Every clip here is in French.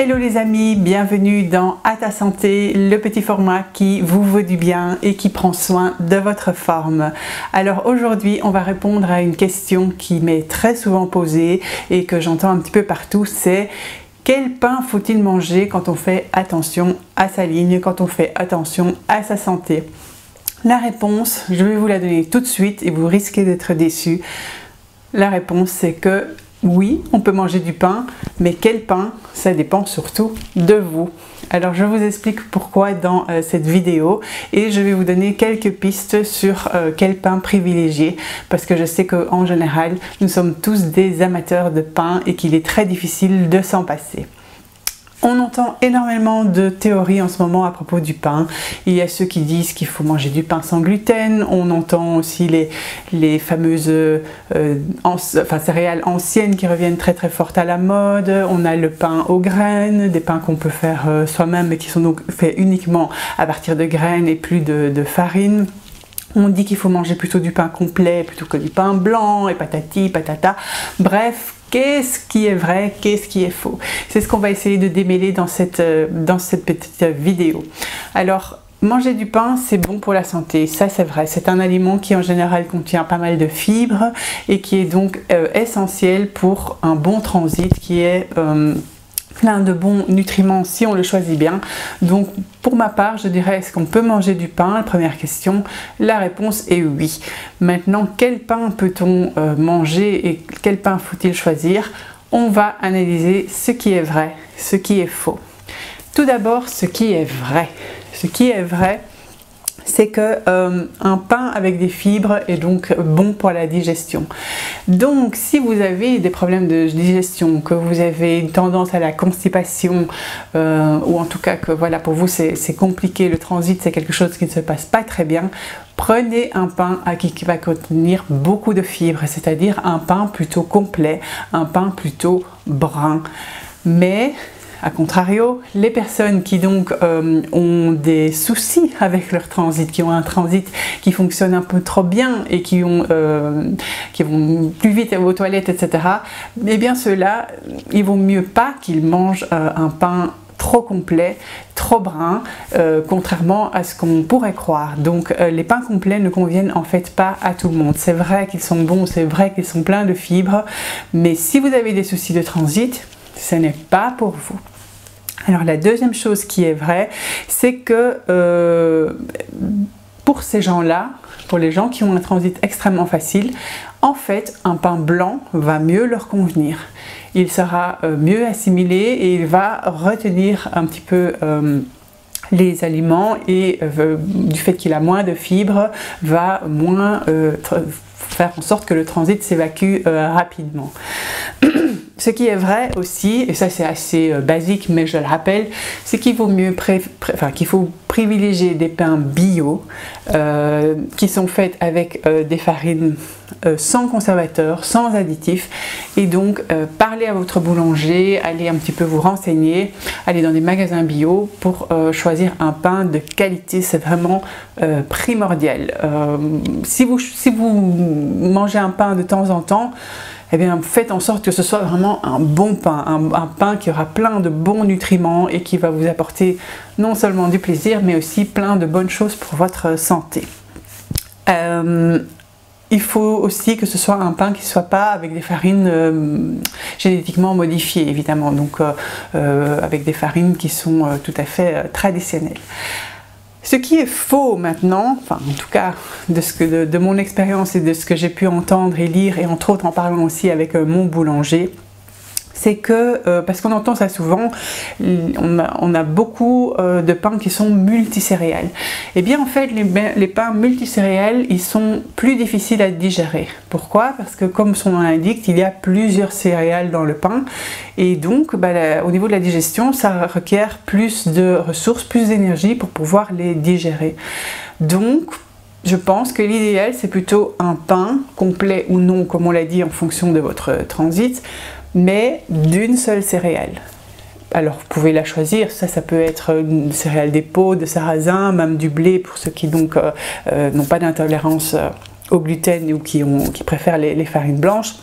Hello les amis, bienvenue dans À ta santé, le petit format qui vous veut du bien et qui prend soin de votre forme. Alors aujourd'hui, on va répondre à une question qui m'est très souvent posée et que j'entends un petit peu partout, c'est quel pain faut-il manger quand on fait attention à sa ligne, quand on fait attention à sa santé? La réponse, je vais vous la donner tout de suite et vous risquez d'être déçus. La réponse, c'est que oui, on peut manger du pain, mais quel pain? Ça dépend surtout de vous. Alors je vous explique pourquoi dans cette vidéo et je vais vous donner quelques pistes sur quel pain privilégier parce que je sais qu'en général, nous sommes tous des amateurs de pain et qu'il est très difficile de s'en passer. On entend énormément de théories en ce moment à propos du pain. Il y a ceux qui disent qu'il faut manger du pain sans gluten. On entend aussi les fameuses céréales anciennes qui reviennent très fortes à la mode. On a le pain aux graines, des pains qu'on peut faire soi-même mais qui sont donc faits uniquement à partir de graines et plus de farine. On dit qu'il faut manger plutôt du pain complet plutôt que du pain blanc et patati patata. Bref, qu'est-ce qui est vrai, qu'est-ce qui est faux? C'est ce qu'on va essayer de démêler dans cette petite vidéo. Alors, manger du pain, c'est bon pour la santé, ça c'est vrai. C'est un aliment qui en général contient pas mal de fibres et qui est donc essentiel pour un bon transit qui est plein de bons nutriments si on le choisit bien. Donc pour ma part, je dirais, est-ce qu'on peut manger du pain? La première question, la réponse est oui. Maintenant, quel pain peut-on manger et quel pain faut-il choisir? On va analyser ce qui est vrai, ce qui est faux. Tout d'abord, ce qui est vrai. Ce qui est vrai, c'est que un pain avec des fibres est donc bon pour la digestion. Donc si vous avez des problèmes de digestion, que vous avez une tendance à la constipation ou en tout cas que voilà, pour vous c'est compliqué, le transit c'est quelque chose qui ne se passe pas très bien, prenez un pain qui va contenir beaucoup de fibres, c'est-à-dire un pain plutôt complet, un pain plutôt brun. Mais a contrario, les personnes qui donc ont des soucis avec leur transit, qui ont un transit qui fonctionne un peu trop bien et qui vont plus vite aux toilettes, etc., eh bien ceux-là, il vaut mieux pas qu'ils mangent un pain trop complet, trop brun, contrairement à ce qu'on pourrait croire. Donc les pains complets ne conviennent en fait pas à tout le monde. C'est vrai qu'ils sont bons, c'est vrai qu'ils sont pleins de fibres, mais si vous avez des soucis de transit, ce n'est pas pour vous. Alors la deuxième chose qui est vraie, c'est que pour ces gens-là, pour les gens qui ont un transit extrêmement facile, en fait un pain blanc va mieux leur convenir. Il sera mieux assimilé et il va retenir un petit peu les aliments et du fait qu'il a moins de fibres, va moins faire en sorte que le transit s'évacue rapidement. Ce qui est vrai aussi, et ça c'est assez basique mais je le rappelle, c'est qu'il vaut mieux qu'il faut privilégier des pains bio qui sont faits avec des farines sans conservateurs, sans additifs, et donc parlez à votre boulanger, allez un petit peu vous renseigner, allez dans des magasins bio pour choisir un pain de qualité, c'est vraiment primordial. Si vous mangez un pain de temps en temps, eh bien, faites en sorte que ce soit vraiment un bon pain, un pain qui aura plein de bons nutriments et qui va vous apporter non seulement du plaisir, mais aussi plein de bonnes choses pour votre santé. Il faut aussi que ce soit un pain qui ne soit pas avec des farines génétiquement modifiées, évidemment, donc avec des farines qui sont tout à fait traditionnelles. Ce qui est faux maintenant, enfin en tout cas de mon expérience et de ce que j'ai pu entendre et lire, et entre autres en parlant aussi avec mon boulanger, c'est que, parce qu'on entend ça souvent, on a beaucoup de pains qui sont multicéréales. Et bien en fait, les pains multicéréales, ils sont plus difficiles à digérer. Pourquoi? Parce que comme son nom l'indique, il y a plusieurs céréales dans le pain. Et donc, au niveau de la digestion, ça requiert plus de ressources, plus d'énergie pour pouvoir les digérer. Donc, je pense que l'idéal, c'est plutôt un pain, complet ou non, comme on l'a dit, en fonction de votre transit, mais d'une seule céréale. Alors vous pouvez la choisir, ça peut être une céréale d'épeautre, de sarrasin, même du blé pour ceux qui donc n'ont pas d'intolérance au gluten ou qui préfèrent les farines blanches.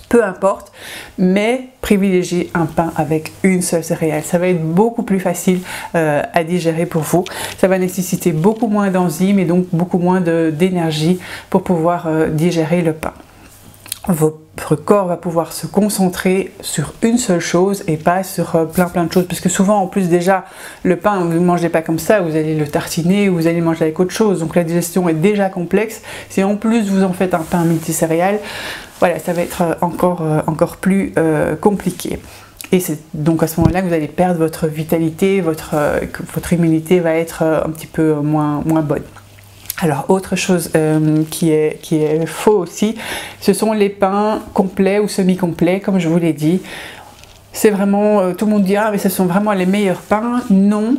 peu importe, mais privilégiez un pain avec une seule céréale. Ça va être beaucoup plus facile à digérer pour vous. Ça va nécessiter beaucoup moins d'enzymes et donc beaucoup moins d'énergie pour pouvoir digérer le pain. Votre corps va pouvoir se concentrer sur une seule chose et pas sur plein de choses, parce que souvent en plus déjà le pain vous ne mangez pas comme ça, vous allez le tartiner ou vous allez manger avec autre chose, donc la digestion est déjà complexe. Si en plus vous en faites un pain multicéréal, voilà, ça va être encore plus compliqué. Et c'est donc à ce moment-là que vous allez perdre votre vitalité, votre immunité va être un petit peu moins bonne. Alors autre chose qui est faux aussi, ce sont les pains complets ou semi-complets, comme je vous l'ai dit. C'est vraiment, tout le monde dit ah mais ce sont vraiment les meilleurs pains. Non,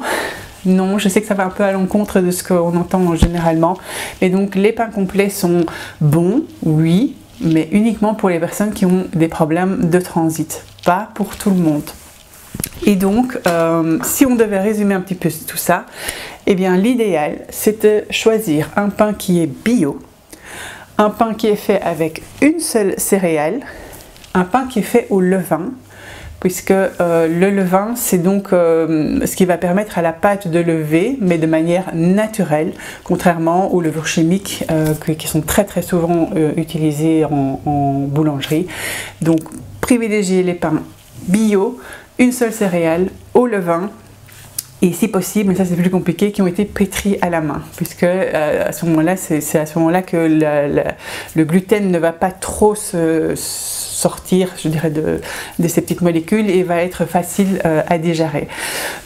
non, je sais que ça va un peu à l'encontre de ce qu'on entend généralement. Et donc les pains complets sont bons, oui, mais uniquement pour les personnes qui ont des problèmes de transit, pas pour tout le monde. Et donc, si on devait résumer un petit peu tout ça, eh bien l'idéal, c'est de choisir un pain qui est bio, un pain qui est fait avec une seule céréale, un pain qui est fait au levain, puisque le levain, c'est donc ce qui va permettre à la pâte de lever, mais de manière naturelle, contrairement aux levures chimiques qui sont très souvent utilisées en boulangerie. Donc, privilégiez les pains bio, une seule céréale, au levain, et si possible, mais ça c'est plus compliqué, qui ont été pétris à la main, puisque à ce moment-là, c'est à ce moment-là que le gluten ne va pas trop sortir, je dirais, de ces petites molécules et va être facile à digérer.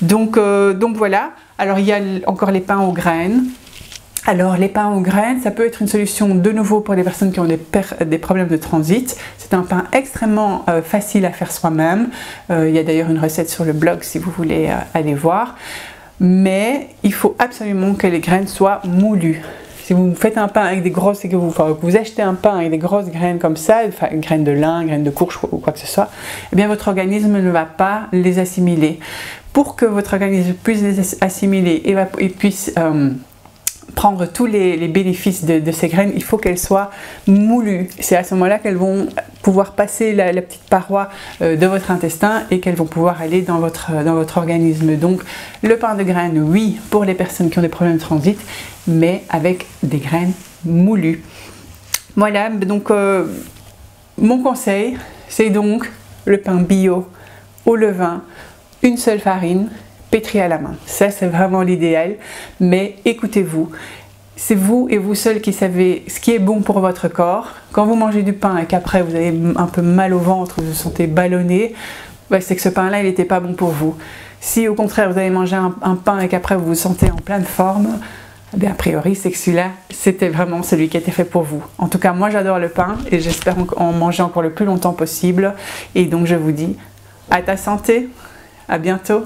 Donc voilà. Alors il y a encore les pains aux graines. Alors les pains aux graines, ça peut être une solution de nouveau pour les personnes qui ont des problèmes de transit. C'est un pain extrêmement facile à faire soi-même. Il y a d'ailleurs une recette sur le blog si vous voulez aller voir. Mais il faut absolument que les graines soient moulues. Si vous faites un pain avec des grosses, et que vous achetez un pain avec des grosses graines comme ça, enfin une graine de lin, graine de courge ou quoi que ce soit, eh bien votre organisme ne va pas les assimiler. Pour que votre organisme puisse les assimiler et puisse prendre tous les bénéfices de ces graines, il faut qu'elles soient moulues. C'est à ce moment-là qu'elles vont pouvoir passer la petite paroi de votre intestin et qu'elles vont pouvoir aller dans votre organisme. Donc le pain de graines, oui, pour les personnes qui ont des problèmes de transit, mais avec des graines moulues. Voilà, donc mon conseil, c'est donc le pain bio au levain, une seule farine, pétri à la main. Ça, c'est vraiment l'idéal, mais écoutez-vous. C'est vous et vous seul qui savez ce qui est bon pour votre corps. Quand vous mangez du pain et qu'après vous avez un peu mal au ventre, vous vous sentez ballonné, c'est que ce pain-là, il n'était pas bon pour vous. Si au contraire, vous avez mangé un pain et qu'après vous vous sentez en pleine forme, eh bien, a priori, c'est que celui-là, c'était vraiment celui qui était fait pour vous. En tout cas, moi, j'adore le pain et j'espère en manger encore le plus longtemps possible. Et donc, je vous dis à ta santé, à bientôt.